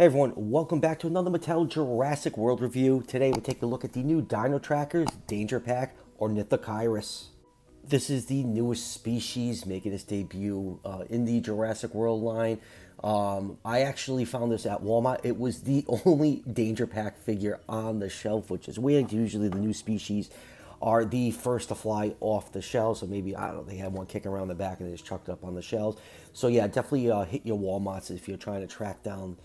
Hey everyone, welcome back to another Mattel Jurassic World review. Today we're taking a look at the new Dino Trackers Danger Pack Ornithocheirus. This is the newest species making its debut in the Jurassic World line. I actually found this at Walmart. It was the only Danger Pack figure on the shelf, which is weird. Usually the new species are the first to fly off the shelves. So maybe, I don't know, they had one kicking around the back and they just chucked up on the shelves. So yeah, definitely hit your Walmarts if you're trying to track down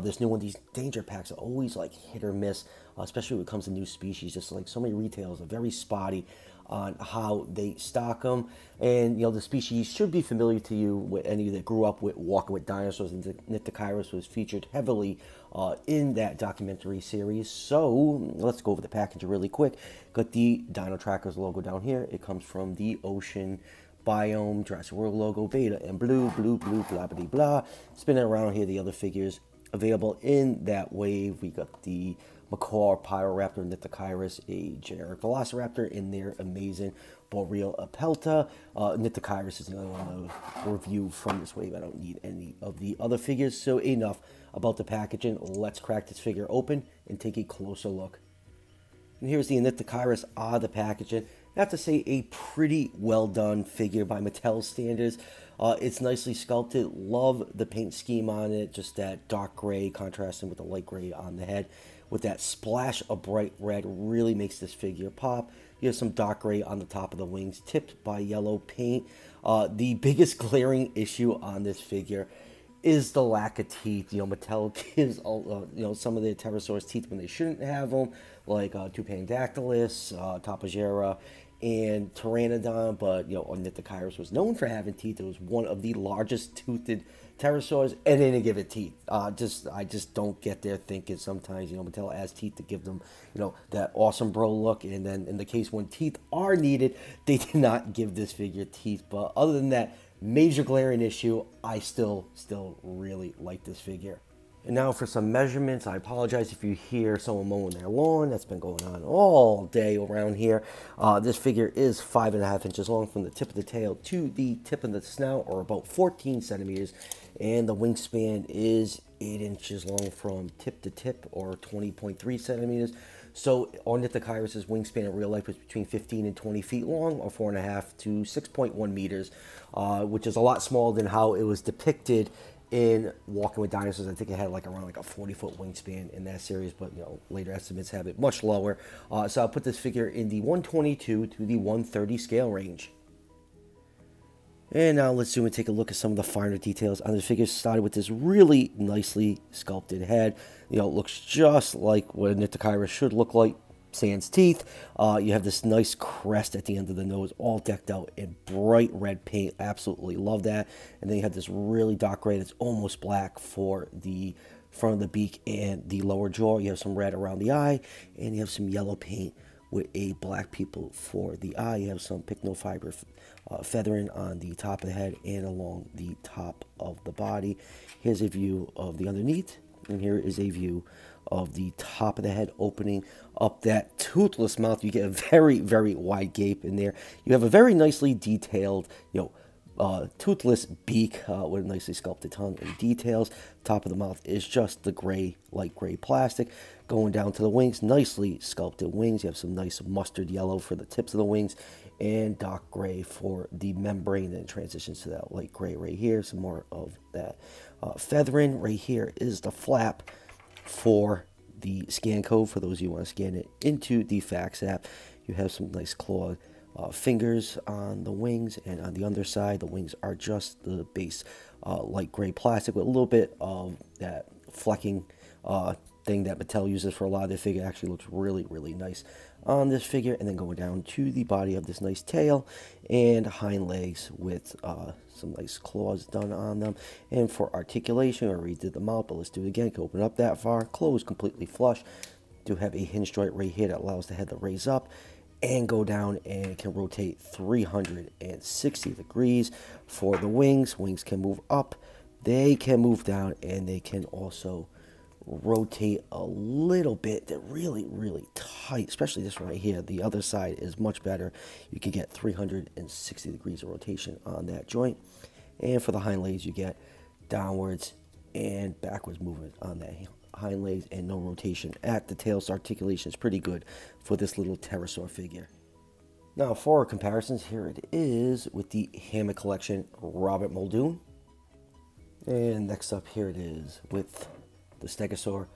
this new one. These Danger Packs are always like hit or miss, especially when it comes to new species. Just like so many retailers are very spotty on how they stock them. And, you know, the species should be familiar to you with any that grew up with walking with dinosaurs. And Ornithocheirus was featured heavily in that documentary series. So let's go over the package really quick. Got the Dino Trackers logo down here. It comes from the ocean biome, Jurassic World logo, beta and blue, blah, blah, blah. Spinning around here, the other figures available in that wave. We got the Macaw Pyroraptor Ornithocheirus, a generic Velociraptor in their amazing Boreal Apelta. Ornithocheirus is the only one to review from this wave. I don't need any of the other figures. So enough about the packaging. Let's crack this figure open and take a closer look. And here's the Ornithocheirus the packaging. I have to say, a pretty well done figure by Mattel standards. It's nicely sculpted. Love the paint scheme on it. Just that dark gray contrasting with the light gray on the head. With that splash of bright red, really makes this figure pop. You have some dark gray on the top of the wings, tipped by yellow paint. The biggest glaring issue on this figure is the lack of teeth. You know, Mattel gives some of their pterosaurs teeth when they shouldn't have them, like Tupandactylus, Topogera, and Pteranodon. But, you know, Ornithocheirus was known for having teeth. It was one of the largest toothed pterosaurs, and they didn't give it teeth. I just don't get their thinking sometimes. You know, Mattel adds teeth to give them, you know, that awesome bro look, and then in the case when teeth are needed, they did not give this figure teeth. But other than that major glaring issue, I still really like this figure. And now for some measurements. I apologize if you hear someone mowing their lawn. That's been going on all day around here. This figure is 5.5 inches long from the tip of the tail to the tip of the snout, or about 14 centimeters. And the wingspan is 8 inches long from tip to tip, or 20.3 centimeters. So Ornithocheirus' wingspan in real life is between 15 and 20 feet long, or 4.5 to 6.1 meters, which is a lot smaller than how it was depicted in Walking with Dinosaurs. I think it had like around like a 40-foot wingspan in that series, but, you know, later estimates have it much lower. So I'll put this figure in the 122 to the 130 scale range. And now let's zoom and take a look at some of the finer details on this figure. Started with this really nicely sculpted head. You know, it looks just like what a Ornithocheirus should look like, sans teeth. You have this nice crest at the end of the nose, all decked out in bright red paint. Absolutely love that. And then you have this really dark gray that's almost black for the front of the beak and the lower jaw. You have some red around the eye, and you have some yellow paint with a black pupil for the eye. You have some pycnofiber feathering on the top of the head and along the top of the body. Here's a view of the underneath, and here is a view of the top of the head, opening up that toothless mouth. You get a very, very wide gape in there. You have a very nicely detailed, you know, toothless beak with a nicely sculpted tongue and details. Top of the mouth is just the gray, light gray plastic. Going down to the wings, nicely sculpted wings. You have some nice mustard yellow for the tips of the wings, and dark gray for the membrane. Then it transitions to that light gray right here. Some more of that feathering. Right here is the flap for the scan code, for those of you who want to scan it into the fax app. You have some nice clawed fingers on the wings, and on the underside the wings are just the base light gray plastic with a little bit of that flecking thing that Mattel uses for a lot of their figure. Actually looks really, really nice on this figure. And then going down to the body of this nice tail and hind legs with some nice claws done on them. And for articulation, I already did the mouth, but let's do it again. Can open up that far, close completely flush. Do have a hinge joint right here that allows the head to raise up and go down, and it can rotate 360 degrees. For the wings, wings can move up, they can move down, and they can also rotate a little bit. They're really, really tight, especially this one right here. The other side is much better. You can get 360 degrees of rotation on that joint. And for the hind legs, you get downwards and backwards movement on that hind legs and no rotation at the tail. So articulation is pretty good for this little pterosaur figure. Now for our comparisons, here it is with the Hammock Collection Robert Muldoon. And next up, here it is with the Stegosaur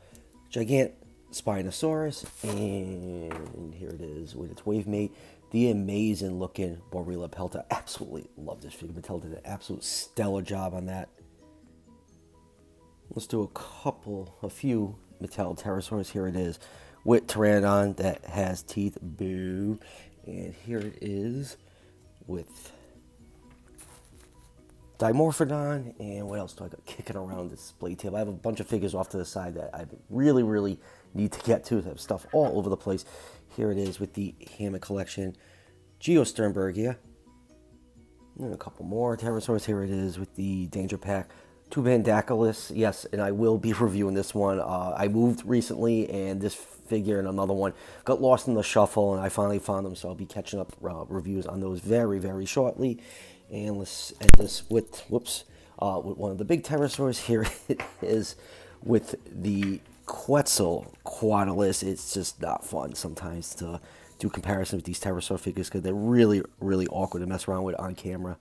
Gigant Spinosaurus. And here it is with its wave mate, the amazing looking Borrella Pelta. Absolutely love this figure. Mattel did an absolute stellar job on that. Let's do a few Mattel pterosaurs. Here it is with Pteranodon that has teeth. Boo. And here it is with Dimorphodon. And what else do I got kicking around the display table? I have a bunch of figures off to the side that I really need to get to. I have stuff all over the place. Here it is with the Hammock Collection Geosternbergia. And a couple more pterosaurs. Here it is with the Danger Pack Tubandacrylus. Yes, and I will be reviewing this one. I moved recently, and this figure and another one got lost in the shuffle, and I finally found them, so I'll be catching up reviews on those very shortly. And let's end this with, with one of the big pterosaurs. Here it is with the Quetzalcoatlus. It's just not fun sometimes to do comparisons with these pterosaur figures because they're really awkward to mess around with on camera.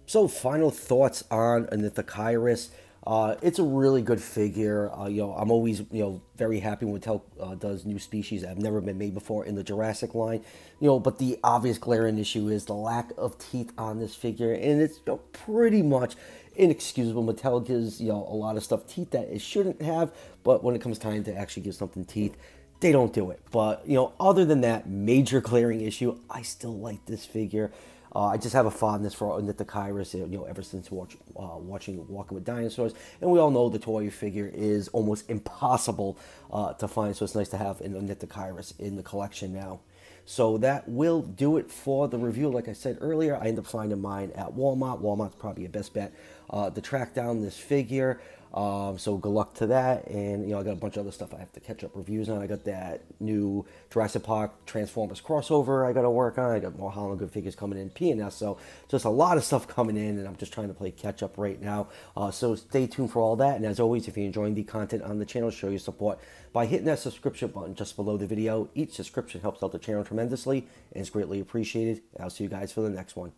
So final thoughts on Ornithocheirus. It's a really good figure. I'm always very happy when Mattel does new species that have never been made before in the Jurassic line. But the obvious glaring issue is the lack of teeth on this figure, and it's pretty much inexcusable. Mattel gives a lot of stuff teeth that it shouldn't have, but when it comes time to actually give something teeth, they don't do it. But other than that major glaring issue, I still like this figure. I just have a fondness for Ornithocheirus, ever since watching Walking with Dinosaurs. And we all know the toy figure is almost impossible to find, so it's nice to have an Ornithocheirus in the collection now. So that will do it for the review. Like I said earlier, I ended up finding mine at Walmart. Walmart's probably a best bet to track down this figure. So good luck to that. And I got a bunch of other stuff I have to catch up reviews on. I got that new Jurassic Park Transformers crossover I got to work on. I got more Holland Good figures coming in, P&S. So just a lot of stuff coming in, and I'm just trying to play catch up right now. So stay tuned for all that. And as always, if you're enjoying the content on the channel, show your support by hitting that subscription button just below the video. Each subscription helps out the channel tremendously and is greatly appreciated. I'll see you guys for the next one.